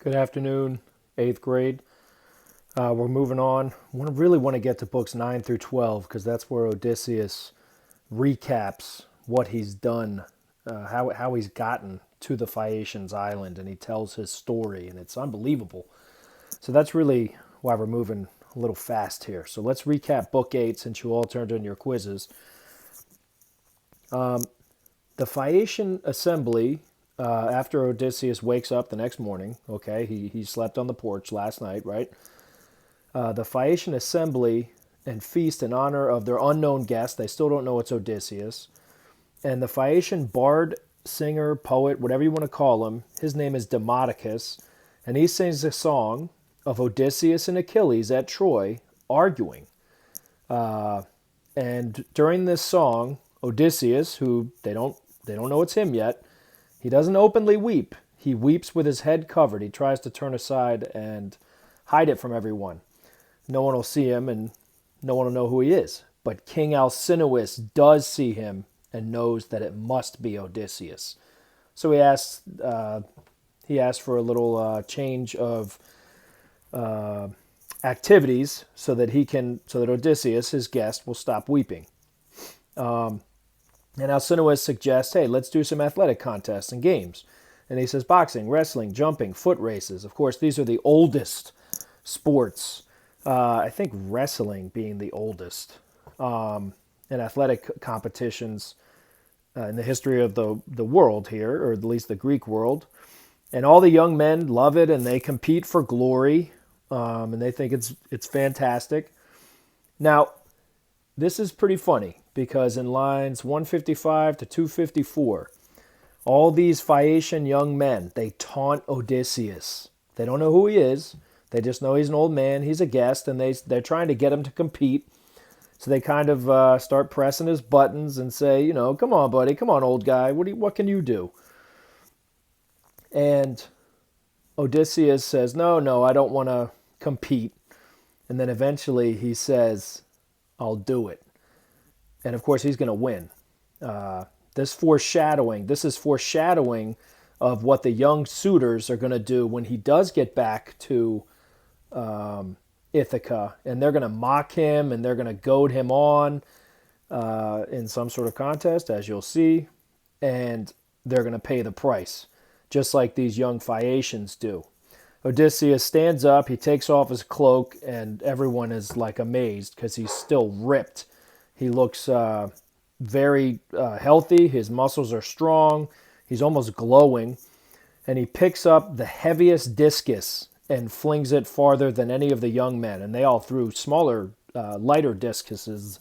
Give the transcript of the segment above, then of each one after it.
Good afternoon, eighth grade. We're moving on. Really want to get to books 9 through 12 because that's where Odysseus recaps what he's done, how he's gotten to the Phaeacians' island, and he tells his story, and it's unbelievable. So that's really why we're moving a little fast here. So let's recap book 8 since you all turned in your quizzes. The Phaeacian assembly, after Odysseus wakes up the next morning, okay, he slept on the porch last night, right? The Phaeacian assembly and feast in honor of their unknown guest. They still don't know it's Odysseus. And the Phaeacian bard, singer, poet, whatever you want to call him, his name is Demodocus, and he sings a song of Odysseus and Achilles at Troy arguing. And during this song, Odysseus, who they don't know it's him yet, he doesn't openly weep. He weeps with his head covered. He tries to turn aside and hide it from everyone. No one will see him and no one will know who he is. But King Alcinous does see him and knows that it must be Odysseus. So he asked for a little change of activities so that Odysseus, his guest, will stop weeping. And Alcinous suggests, hey, let's do some athletic contests and games. And he says boxing, wrestling, jumping, foot races. Of course, these are the oldest sports. I think wrestling being the oldest. In athletic competitions in the history of the world here, or at least the Greek world. And all the young men love it, and they compete for glory, and they think it's fantastic. Now, this is pretty funny because in lines 155 to 254, all these Phaeacian young men, they taunt Odysseus. They don't know who he is. They just know he's an old man, he's a guest, and they're trying to get him to compete. So they kind of start pressing his buttons and say, come on, buddy, come on, old guy, what can you do? And Odysseus says, no, I don't want to compete. And then eventually he says, I'll do it. And of course, he's going to win. This is foreshadowing of what the young suitors are going to do when he does get back to Ithaca. And they're going to mock him and they're going to goad him on in some sort of contest, as you'll see. And they're going to pay the price, just like these young Phaeacians do. Odysseus stands up, he takes off his cloak, and everyone is like amazed because he's still ripped. He looks very healthy, his muscles are strong, he's almost glowing, and he picks up the heaviest discus and flings it farther than any of the young men, and they all threw smaller, lighter discuses.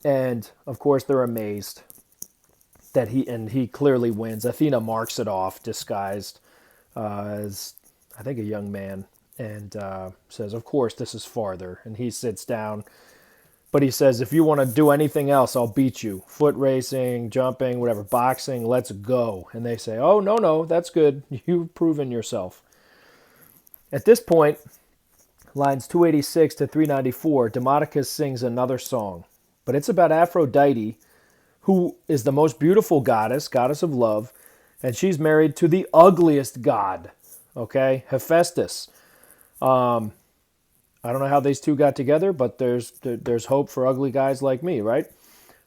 And of course, they're amazed that he clearly wins. Athena marks it off, disguised as, I think, a young man, and says, of course, this is farther. And he sits down. But he says, if you want to do anything else, I'll beat you. Foot racing, jumping, whatever, boxing, let's go. And they say, oh, no, that's good. You've proven yourself. At this point, lines 286 to 394, Demodocus sings another song. But it's about Aphrodite, who is the most beautiful goddess of love, and she's married to the ugliest god, okay, Hephaestus. I don't know how these two got together, but there's hope for ugly guys like me, right?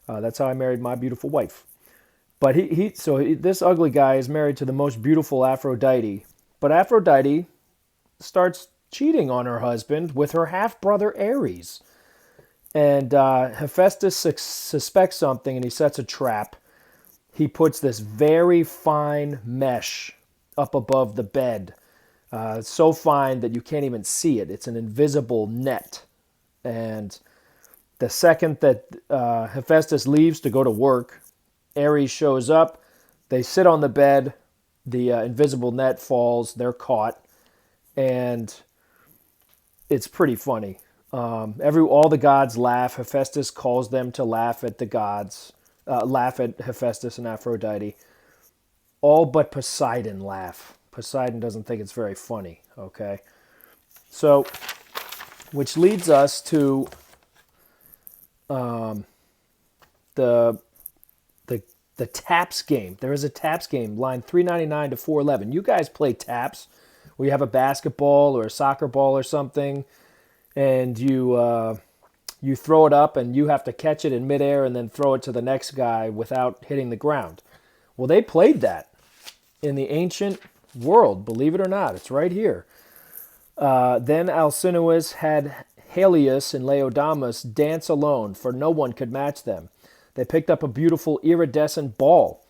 That's how I married my beautiful wife. But this ugly guy is married to the most beautiful Aphrodite, but Aphrodite starts cheating on her husband with her half-brother Ares. And Hephaestus suspects something, and he sets a trap. He puts this very fine mesh up above the bed. It's so fine that you can't even see it. It's an invisible net. And the second that Hephaestus leaves to go to work, Ares shows up. They sit on the bed. The invisible net falls. They're caught. And it's pretty funny. All the gods laugh. Hephaestus calls them to laugh at the gods, laugh at Hephaestus and Aphrodite. All but Poseidon laugh. Poseidon doesn't think it's very funny, okay? So, which leads us to the taps game. There is a taps game, line 399 to 411. You guys play taps where you have a basketball or a soccer ball or something, and you throw it up and you have to catch it in midair and then throw it to the next guy without hitting the ground. Well, they played that in the ancient world, believe it or not. It's right here. Then Alcinous had Helios and Laodamas dance alone, for no one could match them. They picked up a beautiful iridescent ball,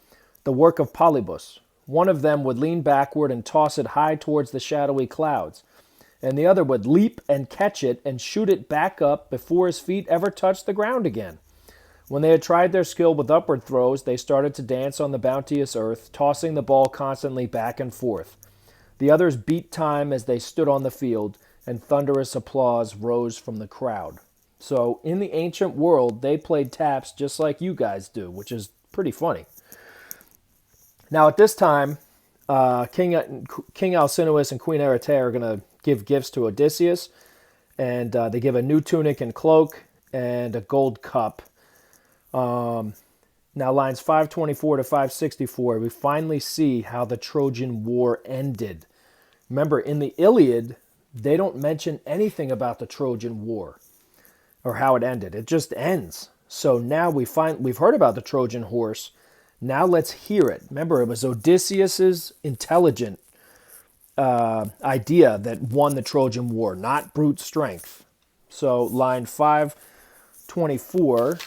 the work of Polybus. One of them would lean backward and toss it high towards the shadowy clouds, and the other would leap and catch it and shoot it back up before his feet ever touched the ground again. When they had tried their skill with upward throws, they started to dance on the bounteous earth, tossing the ball constantly back and forth. The others beat time as they stood on the field, and thunderous applause rose from the crowd. So in the ancient world, they played taps just like you guys do, which is pretty funny. Now at this time, King Alcinous and Queen Eretea are going to give gifts to Odysseus, and they give a new tunic and cloak and a gold cup. Now lines 524 to 564, we finally see how the Trojan War ended. Remember, in the Iliad, they don't mention anything about the Trojan War or how it ended. It just ends. So now we've heard about the Trojan horse. Now let's hear it. Remember, it was Odysseus's intelligent idea that won the Trojan War, not brute strength. So line 524,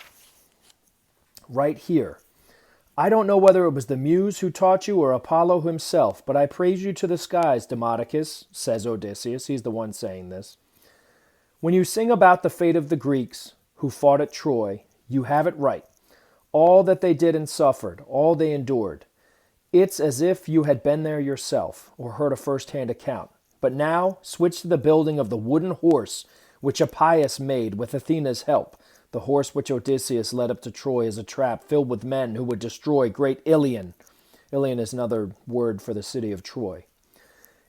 right here. I don't know whether it was the muse who taught you or Apollo himself, but I praise you to the skies, Demodocus, says Odysseus. He's the one saying this. When you sing about the fate of the Greeks who fought at Troy, you have it right. All that they did and suffered, all they endured. It's as if you had been there yourself, or heard a first-hand account. But now, switch to the building of the wooden horse, which Epeius made with Athena's help, the horse which Odysseus led up to Troy as a trap filled with men who would destroy great Ilion. Ilion is another word for the city of Troy.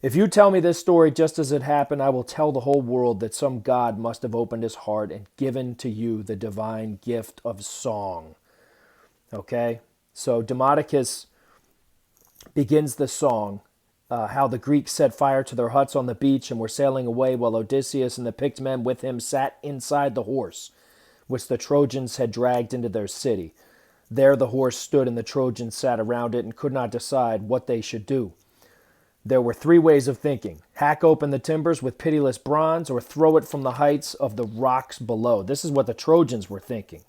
If you tell me this story just as it happened, I will tell the whole world that some god must have opened his heart and given to you the divine gift of song. Okay? So Demodocus begins the song, how the Greeks set fire to their huts on the beach and were sailing away while Odysseus and the picked men with him sat inside the horse, which the Trojans had dragged into their city. There the horse stood, and the Trojans sat around it and could not decide what they should do. There were three ways of thinking: hack open the timbers with pitiless bronze, or throw it from the heights of the rocks below. This is what the Trojans were thinking.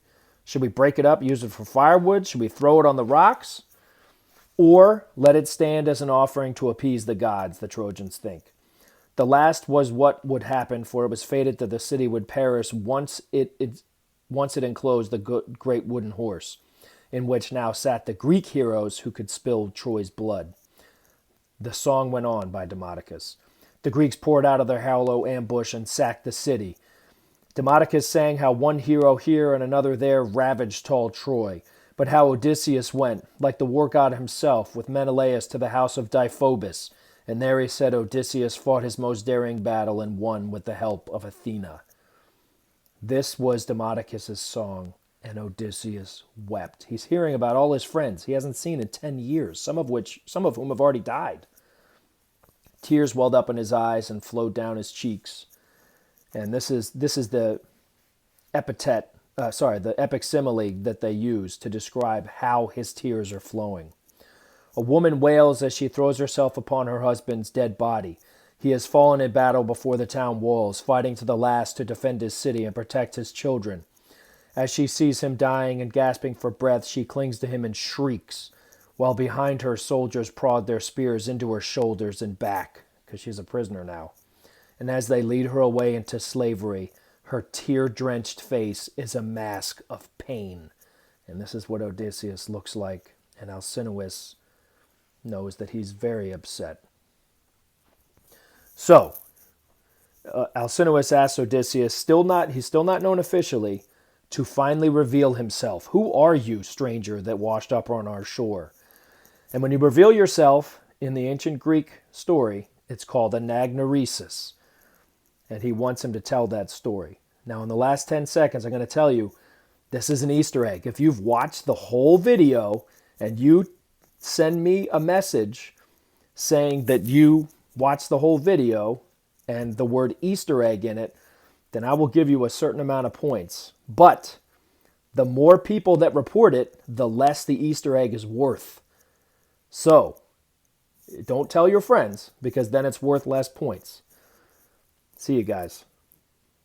Should we break it up, use it for firewood? Should we throw it on the rocks? Or let it stand as an offering to appease the gods, the Trojans think. The last was what would happen, for it was fated that the city would perish once it enclosed the great wooden horse, in which now sat the Greek heroes who could spill Troy's blood. The song went on by Demodocus. The Greeks poured out of their hollow ambush and sacked the city. Demodocus sang how one hero here and another there ravaged tall Troy, but how Odysseus went, like the war god himself, with Menelaus to the house of Deiphobus, and there he said Odysseus fought his most daring battle and won with the help of Athena. This was Demodocus's song, and Odysseus wept. He's hearing about all his friends he hasn't seen in 10 years, some of whom have already died. Tears welled up in his eyes and flowed down his cheeks. And this is the the epic simile that they use to describe how his tears are flowing. A woman wails as she throws herself upon her husband's dead body. He has fallen in battle before the town walls, fighting to the last to defend his city and protect his children. As she sees him dying and gasping for breath, she clings to him and shrieks, while behind her soldiers prod their spears into her shoulders and back, because she's a prisoner now. And as they lead her away into slavery, her tear-drenched face is a mask of pain. And this is what Odysseus looks like, and Alcinous knows that he's very upset. So, Alcinous asks Odysseus, he's still not known officially, to finally reveal himself. Who are you, stranger, that washed up on our shore? And when you reveal yourself, in the ancient Greek story, it's called anagnoresis. And he wants him to tell that story. Now, in the last 10 seconds, I'm going to tell you, this is an Easter egg. If you've watched the whole video and you send me a message saying that you watch the whole video and the word Easter egg in it, then I will give you a certain amount of points. But the more people that report it, the less the Easter egg is worth. So don't tell your friends, because then it's worth less points. See you guys.